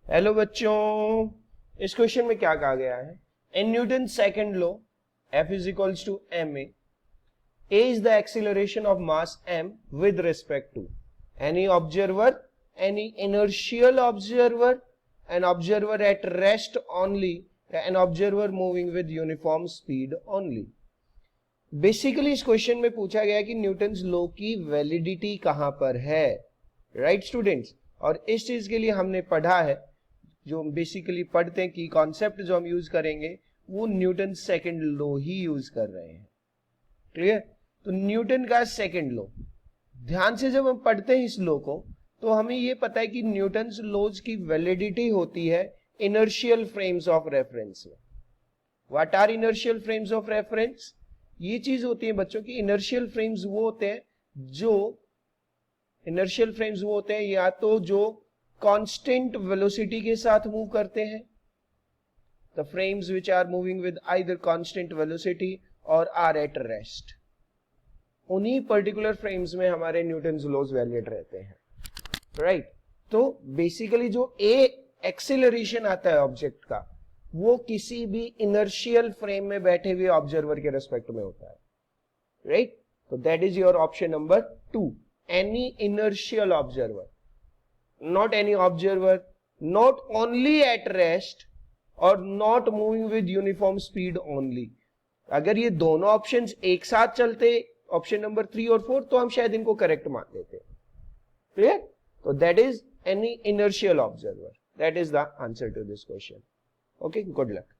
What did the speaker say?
Hello बच्चों, इस question में क्या कहा गया है? In Newton second law F is equals to ma, a is the acceleration of mass m with respect to any observer, any inertial observer, an observer at rest only, an observer moving with uniform speed only. Basically इस question में पूछा गया कि Newton's law की validity कहां पर है, right students? और इस चीज के लिए हमने पढ़ा है, जो बेसिकली पढ़ते हैं कि कॉन्सेप्ट जो हम यूज करेंगे वो न्यूटन सेकंड लॉ ही यूज कर रहे हैं। क्लियर? तो न्यूटन का सेकंड लॉ, ध्यान से जब हम पढ़ते हैं इस लॉ को तो हमें ये पता है कि न्यूटन्स लॉज की वैलिडिटी होती है इनर्शियल फ्रेम्स ऑफ रेफरेंस में। What are inertial frames of reference? ये चीज होती है बच्चों की, इनर्शियल फ्रेम्स वो होते हैं या तो जो कांस्टेंट वेलोसिटी के साथ मूव करते हैं, the frames which are moving with either constant velocity or are at rest. उन्हीं पर्टिकुलर फ्रेम्स में हमारे न्यूटन्स लॉज वैलिड रहते हैं, राइट? तो बेसिकली जो एक्सेलरेशन आता है ऑब्जेक्ट का, वो किसी भी इनर्शियल फ्रेम में बैठे हुए ऑब्जर्वर के रेस्पेक्ट में होता है, राइट? तो that is your option number 2, any inertial observer, not any observer, not only at rest और not moving with uniform speed only. अगर ये दोनों ऑप्शंस एक साथ चलते, ऑप्शन नंबर 3 और 4, तो हम शायद इनको करेक्ट मान लेते। क्लियर? तो that is any inertial observer, that is the answer to this question. Okay, good luck.